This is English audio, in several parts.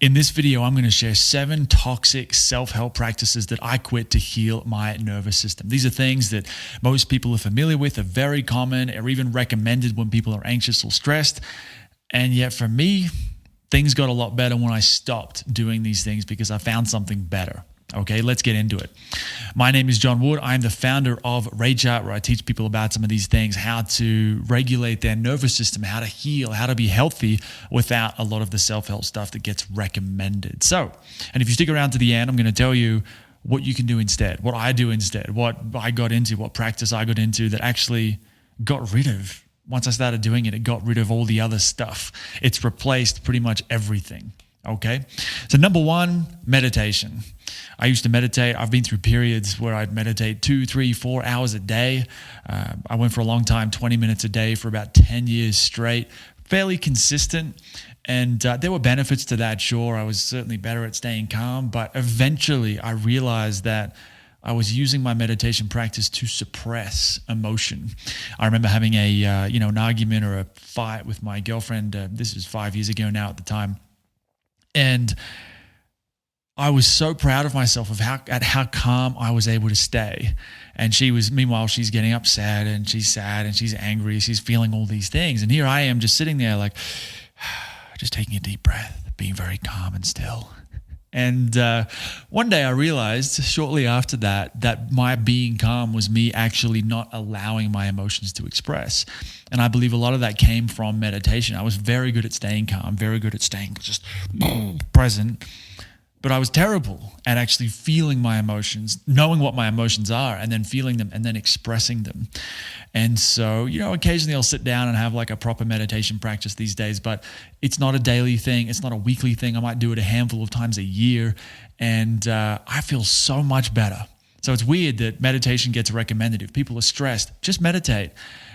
In this video, I'm going to share 7 toxic self-help practices that I quit to heal my nervous system. These are things that most people are familiar with, are very common, or even recommended when people are anxious or stressed. And yet for me, things got a lot better when I stopped doing these things because I found something better. Okay, let's get into it. My name is John Wood. I'm the founder of Raychart, where I teach people about some of these things, how to regulate their nervous system, how to heal, how to be healthy without a lot of the self-help stuff that gets recommended. So, and if you stick around to the end, I'm going to tell you what you can do instead, what I do instead, what I got into, what practice I got into that actually got rid of. Once I started doing it, it got rid of all the other stuff. It's replaced pretty much everything. Okay. So number 1, meditation. I used to meditate. I've been through periods where I'd meditate 2, 3, 4 hours a day. I went for a long time, 20 minutes a day for about 10 years straight, fairly consistent. And there were benefits to that. Sure, I was certainly better at staying calm, but eventually I realized that I was using my meditation practice to suppress emotion. I remember having an argument or a fight with my girlfriend. This was 5 years ago now at the time. And I was so proud of myself at how calm I was able to stay. And meanwhile, she's getting upset and she's sad and she's angry. She's feeling all these things. And here I am just sitting there like, just taking a deep breath, being very calm and still. And one day I realized shortly after that my being calm was me actually not allowing my emotions to express. And I believe a lot of that came from meditation. I was very good at staying calm, very good at staying just present. But I was terrible at actually feeling my emotions, knowing what my emotions are, and then feeling them and then expressing them. And so, occasionally I'll sit down and have like a proper meditation practice these days, but it's not a daily thing. It's not a weekly thing. I might do it a handful of times a year, and I feel so much better. So it's weird that meditation gets recommended. If people are stressed, just meditate.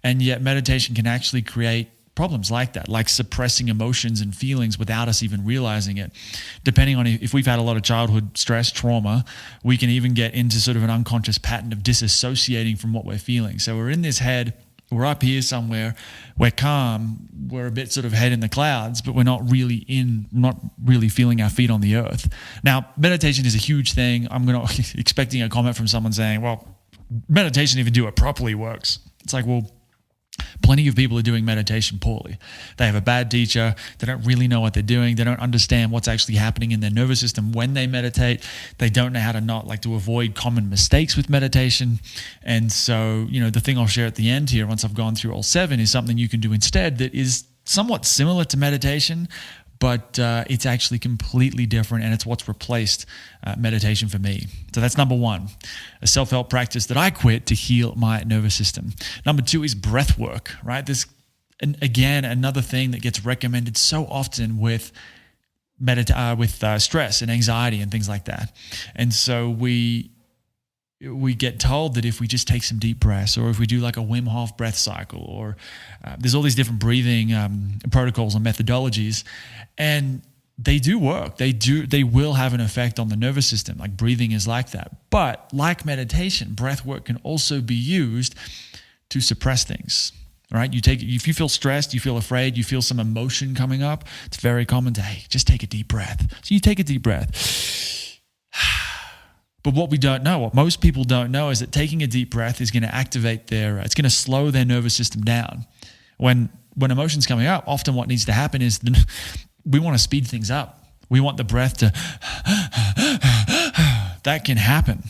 And yet meditation can actually create problems like that, like suppressing emotions and feelings without us even realizing it. Depending on if we've had a lot of childhood stress, trauma, we can even get into sort of an unconscious pattern of disassociating from what we're feeling. So we're in this head, we're up here somewhere, we're calm, we're a bit sort of head in the clouds, but we're not really feeling our feet on the earth. Now, meditation is a huge thing. I'm expecting a comment from someone saying, well, meditation, if you do it properly, works. It's like, well, plenty of people are doing meditation poorly. They have a bad teacher. They don't really know what they're doing. They don't understand what's actually happening in their nervous system when they meditate. They don't know how to avoid common mistakes with meditation. And so, the thing I'll share at the end here, once I've gone through all 7, is something you can do instead that is somewhat similar to meditation, but it's actually completely different, and it's what's replaced meditation for me. So that's number 1, a self-help practice that I quit to heal my nervous system. Number 2 is breathwork, right? This, and again, another thing that gets recommended so often with stress and anxiety and things like that. And so we get told that if we just take some deep breaths, or if we do like a Wim Hof breath cycle, or there's all these different breathing protocols and methodologies, and they do work. They will have an effect on the nervous system. Like breathing is like that. But like meditation, breath work can also be used to suppress things. Right? If you feel stressed, you feel afraid, you feel some emotion coming up, it's very common to, hey, just take a deep breath. So you take a deep breath. But what most people don't know is that taking a deep breath is going to activate it's going to slow their nervous system down. When emotion's coming up, often what needs to happen is we want to speed things up. We want the breath to, that can happen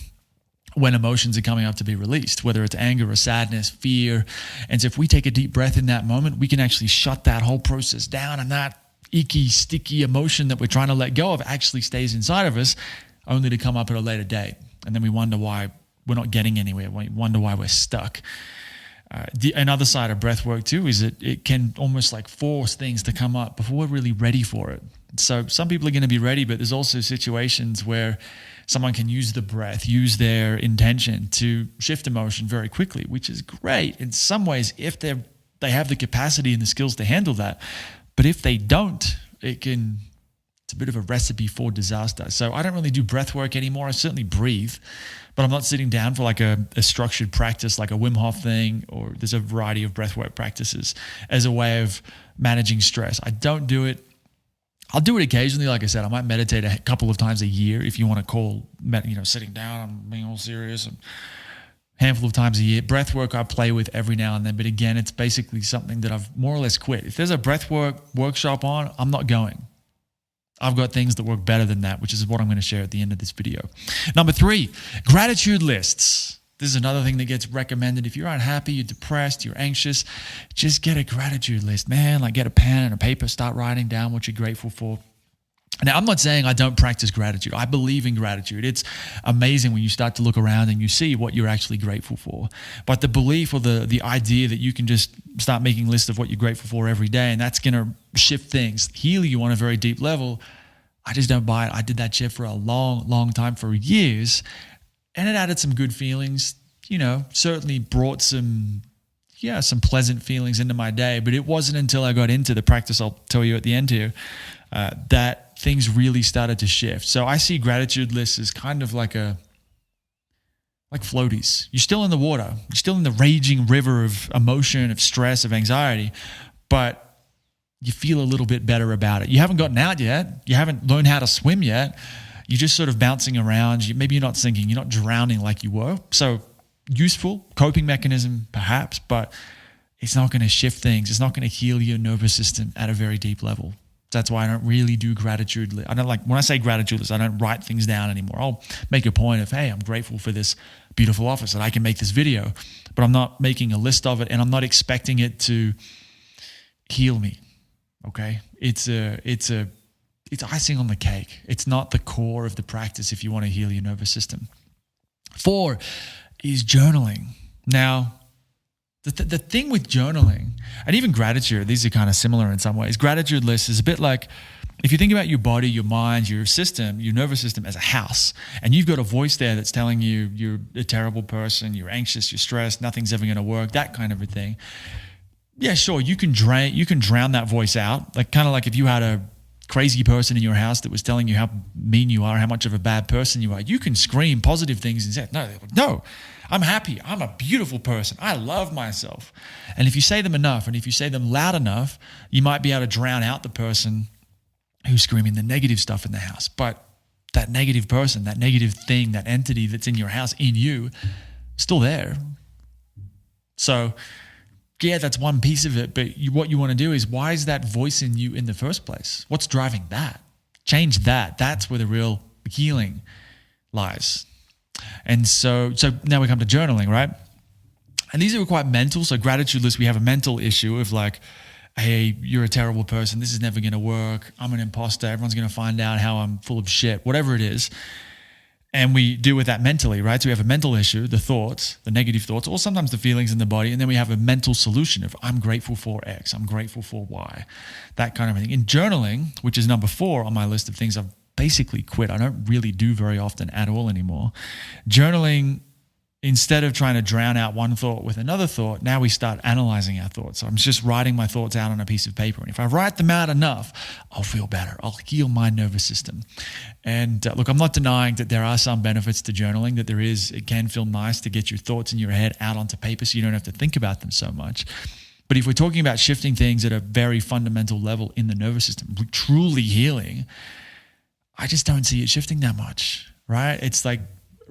when emotions are coming up to be released, whether it's anger or sadness, fear. And so if we take a deep breath in that moment, we can actually shut that whole process down, and that icky, sticky emotion that we're trying to let go of actually stays inside of us, only to come up at a later date. And then we wonder why we're not getting anywhere. We wonder why we're stuck. Another side of breath work too is that it can almost like force things to come up before we're really ready for it. So some people are going to be ready, but there's also situations where someone can use the breath, use their intention to shift emotion very quickly, which is great in some ways if they have the capacity and the skills to handle that. But if they don't, it's a bit of a recipe for disaster. So I don't really do breath work anymore. I certainly breathe, but I'm not sitting down for like a structured practice like a Wim Hof thing, or there's a variety of breath work practices as a way of managing stress. I don't do it. I'll do it occasionally. Like I said, I might meditate a couple of times a year if you want to call, sitting down and being all serious, and handful of times a year. Breathwork I play with every now and then, but again, it's basically something that I've more or less quit. If there's a breathwork workshop on, I'm not going. I've got things that work better than that, which is what I'm going to share at the end of this video. Number 3, gratitude lists. This is another thing that gets recommended. If you're unhappy, you're depressed, you're anxious, just get a gratitude list, man. Like, get a pen and a paper, start writing down what you're grateful for. Now, I'm not saying I don't practice gratitude. I believe in gratitude. It's amazing when you start to look around and you see what you're actually grateful for. But the belief or the idea that you can just start making lists of what you're grateful for every day, and that's going to shift things, heal you on a very deep level, I just don't buy it. I did that shit for a long, long time, for years, and it added some good feelings, certainly brought some pleasant feelings into my day. But it wasn't until I got into the practice, I'll tell you at the end here, that things really started to shift. So I see gratitude lists as kind of like floaties. You're still in the water. You're still in the raging river of emotion, of stress, of anxiety, but you feel a little bit better about it. You haven't gotten out yet. You haven't learned how to swim yet. You're just sort of bouncing around. Maybe you're not sinking. You're not drowning like you were. So useful coping mechanism perhaps, but it's not going to shift things. It's not going to heal your nervous system at a very deep level. That's why I don't really do gratitude lists. I don't when I say gratitude lists, I don't write things down anymore. I'll make a point of, hey, I'm grateful for this beautiful office that I can make this video, but I'm not making a list of it, and I'm not expecting it to heal me. Okay? It's icing on the cake. It's not the core of the practice if you want to heal your nervous system. 4 is journaling. Now, the thing with journaling, and even gratitude, these are kind of similar in some ways. Gratitude list is a bit like, if you think about your body, your mind, your system, your nervous system as a house, and you've got a voice there that's telling you you're a terrible person, you're anxious, you're stressed, nothing's ever going to work, that kind of a thing. Yeah, sure, you can drown that voice out. Like, kind of like if you had a crazy person in your house that was telling you how mean you are, how much of a bad person you are, you can scream positive things and say, no, I'm happy. I'm a beautiful person. I love myself. And if you say them enough, and if you say them loud enough, you might be able to drown out the person who's screaming the negative stuff in the house. But that negative person, that negative thing, that entity that's in your house, in you, still there. So yeah, that's one piece of it. But what you want to do is, why is that voice in you in the first place? What's driving that? Change that. That's where the real healing lies. And so now we come to journaling, right? And these are quite mental. So gratitude lists, we have a mental issue of like, hey, you're a terrible person. This is never going to work. I'm an imposter. Everyone's going to find out how I'm full of shit, whatever it is. And we deal with that mentally, right? So we have a mental issue, the thoughts, the negative thoughts, or sometimes the feelings in the body. And then we have a mental solution of, I'm grateful for X, I'm grateful for Y, that kind of thing. In journaling, which is number 4 on my list of things I've basically quit, I don't really do very often at all anymore. Journaling, instead of trying to drown out one thought with another thought, now we start analyzing our thoughts. So I'm just writing my thoughts out on a piece of paper. And if I write them out enough, I'll feel better. I'll heal my nervous system. And look, I'm not denying that there are some benefits to journaling, that there is. It can feel nice to get your thoughts in your head out onto paper so you don't have to think about them so much. But if we're talking about shifting things at a very fundamental level in the nervous system, truly healing, I just don't see it shifting that much, right? It's like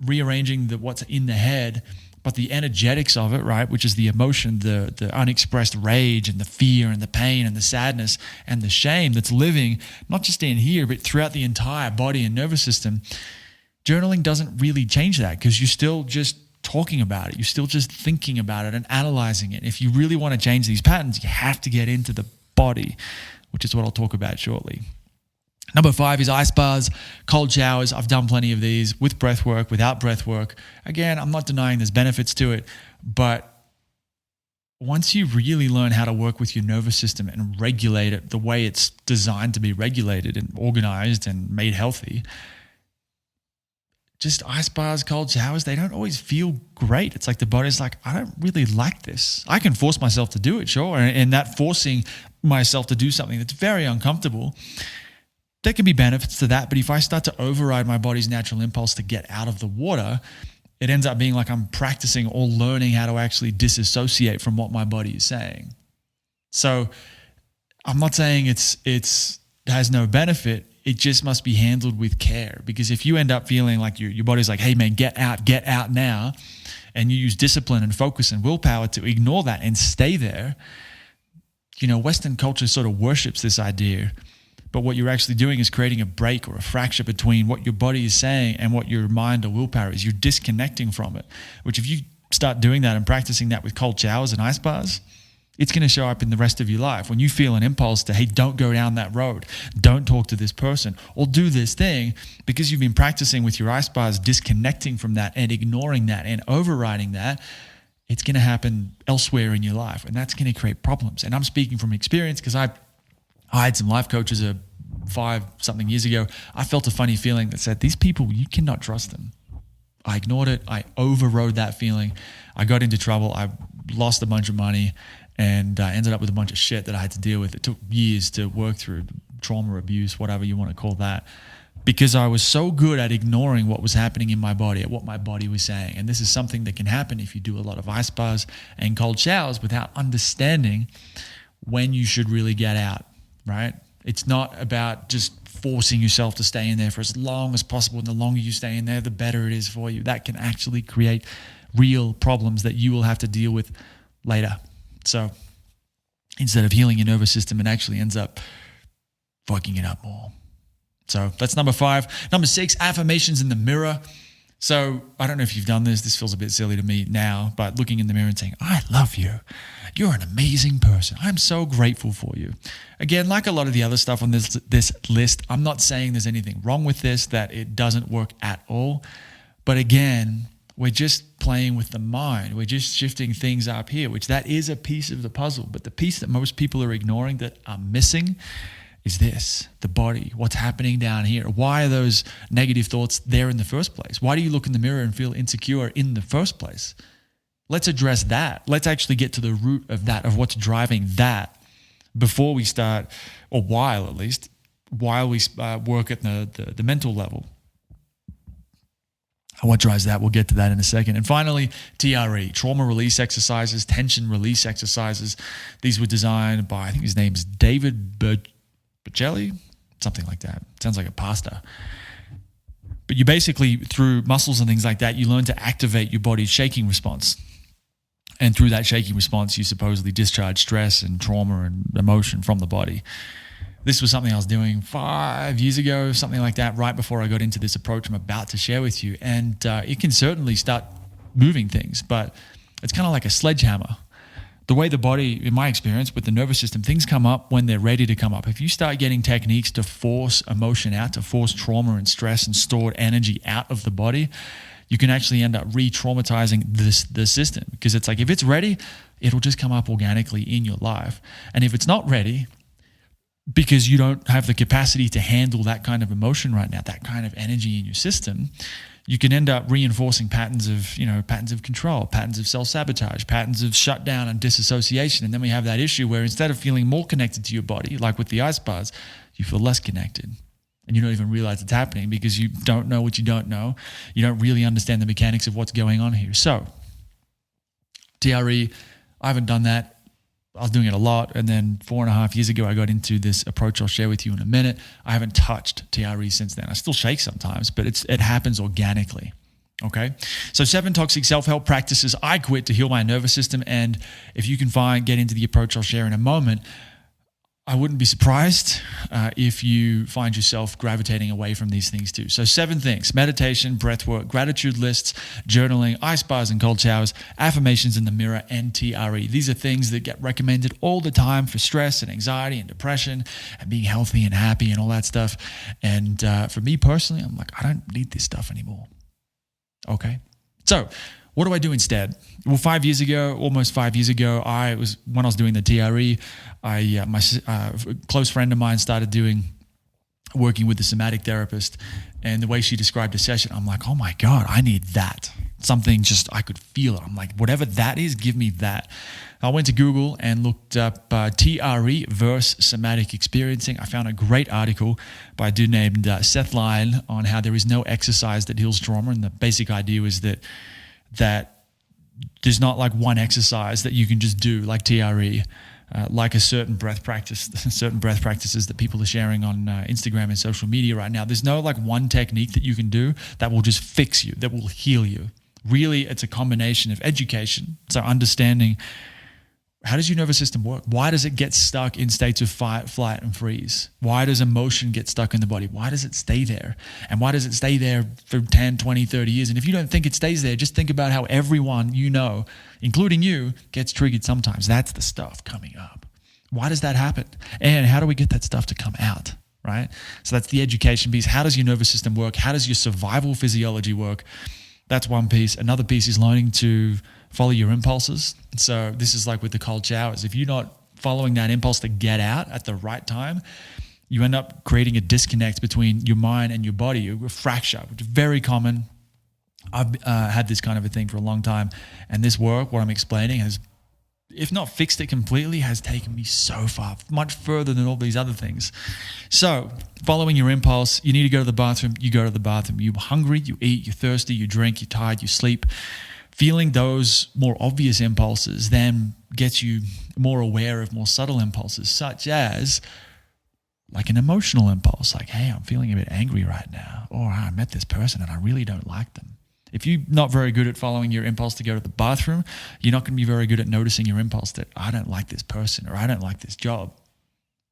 rearranging what's in the head, but the energetics of it, right, which is the emotion, the unexpressed rage and the fear and the pain and the sadness and the shame that's living not just in here, but throughout the entire body and nervous system, journaling doesn't really change that, because you're still just talking about it. You're still just thinking about it and analyzing it. If you really want to change these patterns, you have to get into the body, which is what I'll talk about shortly. Number 5 is ice baths, cold showers. I've done plenty of these with breath work, without breath work. Again, I'm not denying there's benefits to it, but once you really learn how to work with your nervous system and regulate it the way it's designed to be regulated and organized and made healthy, just ice baths, cold showers, they don't always feel great. It's like the body's like, I don't really like this. I can force myself to do it, sure, and that forcing myself to do something that's very uncomfortable, there can be benefits to that. But if I start to override my body's natural impulse to get out of the water, it ends up being like I'm practicing or learning how to actually disassociate from what my body is saying. So I'm not saying it's has no benefit. It just must be handled with care. Because if you end up feeling like your body's like, hey man, get out now, and you use discipline and focus and willpower to ignore that and stay there, Western culture sort of worships this idea. But what you're actually doing is creating a break or a fracture between what your body is saying and what your mind or willpower is. You're disconnecting from it, which if you start doing that and practicing that with cold showers and ice baths, it's going to show up in the rest of your life. When you feel an impulse to, hey, don't go down that road, don't talk to this person, or do this thing, because you've been practicing with your ice baths, disconnecting from that and ignoring that and overriding that, it's going to happen elsewhere in your life. And that's going to create problems. And I'm speaking from experience because I had some life coaches 5-something years ago. I felt a funny feeling that said, these people, you cannot trust them. I ignored it. I overrode that feeling. I got into trouble. I lost a bunch of money and ended up with a bunch of shit that I had to deal with. It took years to work through, trauma, abuse, whatever you want to call that, because I was so good at ignoring what was happening in my body, at what my body was saying. And this is something that can happen if you do a lot of ice baths and cold showers without understanding when you should really get out, right? It's not about just forcing yourself to stay in there for as long as possible. And the longer you stay in there, the better it is for you. That can actually create real problems that you will have to deal with later. So instead of healing your nervous system, it actually ends up fucking it up more. So that's number 5. Number 6, affirmations in the mirror. So I don't know if you've done this. This feels a bit silly to me now, but looking in the mirror and saying, I love you. You're an amazing person. I'm so grateful for you. Again, like a lot of the other stuff on this list, I'm not saying there's anything wrong with this, that it doesn't work at all. But again, we're just playing with the mind. We're just shifting things up here, which that is a piece of the puzzle. But the piece that most people are ignoring, that are missing, is this, the body, what's happening down here. Why are those negative thoughts there in the first place? Why do you look in the mirror and feel insecure in the first place? Let's address that. Let's actually get to the root of that, of what's driving that, before we start, or while we work at the mental level. What drives that? We'll get to that in a second. And finally, TRE, trauma release exercises, tension release exercises. These were designed by, I think his name is David Bergelli, something like that. Sounds like a pasta. But you basically, through muscles and things like that, you learn to activate your body's shaking response. And through that shaking response, you supposedly discharge stress and trauma and emotion from the body. This was something I was doing 5 years ago, something like that, right before I got into this approach I'm about to share with you. And it can certainly start moving things, but it's kind of like a sledgehammer. The way the body, in my experience with the nervous system, things come up when they're ready to come up. If you start getting techniques to force emotion out, to force trauma and stress and stored energy out of the body, you can actually end up re-traumatizing the system. Because it's like, if it's ready, it'll just come up organically in your life. And if it's not ready, because you don't have the capacity to handle that kind of emotion right now, that kind of energy in your system, you can end up reinforcing patterns of control, patterns of self-sabotage, patterns of shutdown and disassociation. And then we have that issue where instead of feeling more connected to your body, like with the ice baths, you feel less connected. And you don't even realize it's happening because you don't know what you don't know. You don't really understand the mechanics of what's going on here. So, TRE, I haven't done that. I was doing it a lot, and then 4.5 years ago, I got into this approach I'll share with you in a minute. I haven't touched TRE since then. I still shake sometimes, but it happens organically, okay? So 7 toxic self-help practices I quit to heal my nervous system, and if you can get into the approach I'll share in a moment, I wouldn't be surprised if you find yourself gravitating away from these things too. So 7 things: meditation, breathwork, gratitude lists, journaling, ice baths and cold showers, affirmations in the mirror, and TRE. These are things that get recommended all the time for stress and anxiety and depression and being healthy and happy and all that stuff. And for me personally, I'm like, I don't need this stuff anymore. Okay? So what do I do instead? Well, almost 5 years ago, when I was doing the TRE, my close friend of mine started working with a somatic therapist, and the way she described a session, I'm like, oh my God, I need that. Something just, I could feel it. I'm like, whatever that is, give me that. I went to Google and looked up TRE versus somatic experiencing. I found a great article by a dude named Seth Lyon on how there is no exercise that heals trauma, and the basic idea is that there's not like one exercise that you can just do like TRE like a certain breath practice, certain breath practices that people are sharing on Instagram and social media right now. There's no like one technique that you can do that will just fix you, that will heal you. Really, it's a combination of education, so understanding how does your nervous system work? Why does it get stuck in states of fight, flight, and freeze? Why does emotion get stuck in the body? Why does it stay there? And why does it stay there for 10, 20, 30 years? And if you don't think it stays there, just think about how everyone you know, including you, gets triggered sometimes. That's the stuff coming up. Why does that happen? And how do we get that stuff to come out, right? So that's the education piece. How does your nervous system work? How does your survival physiology work? That's one piece. Another piece is learning to follow your impulses. So this is like with the cold showers. If you're not following that impulse to get out at the right time, you end up creating a disconnect between your mind and your body, a fracture, which is very common. I've had this kind of a thing for a long time. And this work, what I'm explaining, has, if not fixed it completely, has taken me so far, much further than all these other things. So following your impulse, you need to go to the bathroom, you go to the bathroom. You're hungry, you eat, you're thirsty, you drink, you're tired, you sleep. Feeling those more obvious impulses then gets you more aware of more subtle impulses, such as like an emotional impulse, like, hey, I'm feeling a bit angry right now, or I met this person and I really don't like them. If you're not very good at following your impulse to go to the bathroom, you're not going to be very good at noticing your impulse that I don't like this person or I don't like this job.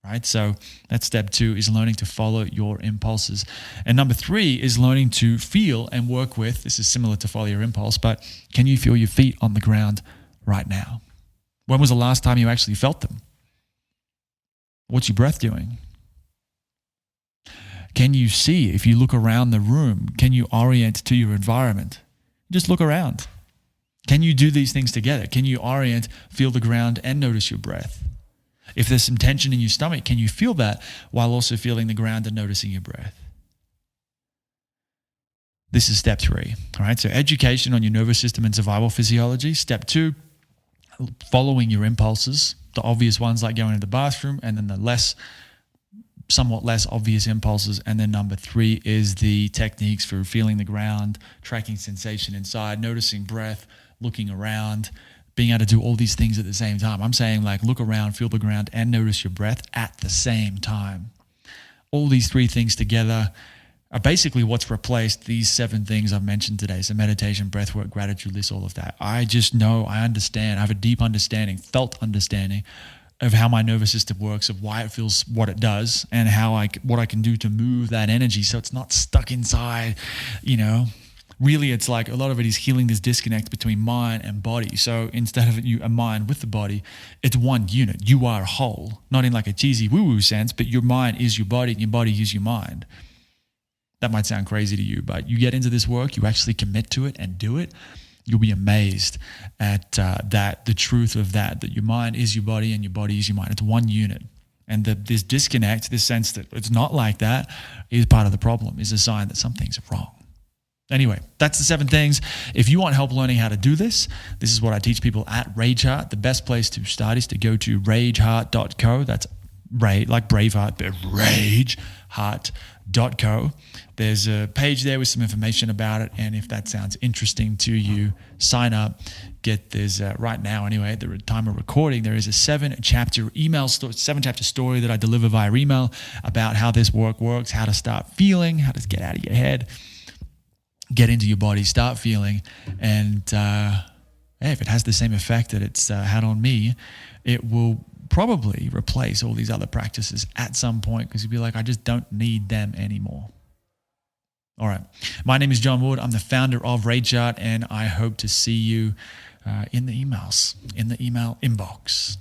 Right? So that's step 2, is learning to follow your impulses. And number 3 is learning to feel and work with, this is similar to follow your impulse, but can you feel your feet on the ground right now? When was the last time you actually felt them? What's your breath doing? Can you see, if you look around the room, can you orient to your environment? Just look around. Can you do these things together? Can you orient, feel the ground, and notice your breath? If there's some tension in your stomach, can you feel that while also feeling the ground and noticing your breath? This is step 3, all right? So education on your nervous system and survival physiology. Step 2, following your impulses, the obvious ones like going to the bathroom, and then the somewhat less obvious impulses. And then number 3 is the techniques for feeling the ground, tracking sensation inside, noticing breath, looking around, being able to do all these things at the same time. I'm saying like look around, feel the ground, and notice your breath at the same time. All these 3 things together are basically what's replaced these 7 things I've mentioned today. So meditation, breathwork, gratitude list, all of that. I just know, I understand, I have a deep understanding, felt understanding of how my nervous system works, of why it feels what it does, and what I can do to move that energy so it's not stuck inside, Really, it's like a lot of it is healing this disconnect between mind and body. So instead of a mind with the body, it's one unit. You are whole, not in like a cheesy woo-woo sense, but your mind is your body and your body is your mind. That might sound crazy to you, but you get into this work, you actually commit to it and do it, you'll be amazed at the truth of that your mind is your body and your body is your mind. It's one unit. And this disconnect, this sense that it's not like that, is part of the problem, is a sign that something's wrong. Anyway, that's the 7 things. If you want help learning how to do this is what I teach people at Rage Heart. The best place to start is to go to rageheart.co. That's like Braveheart, but rageheart.co. There's a page there with some information about it. And if that sounds interesting to you, sign up. There's right now anyway, at the time of recording, there is a 7-chapter story that I deliver via email about how this work works, how to start feeling, how to get out of your head, get into your body, start feeling, and if it has the same effect that it's had on me, it will probably replace all these other practices at some point, because you'll be like, I just don't need them anymore. All right. My name is John Wood. I'm the founder of Rage Heart, and I hope to see you in the email inbox.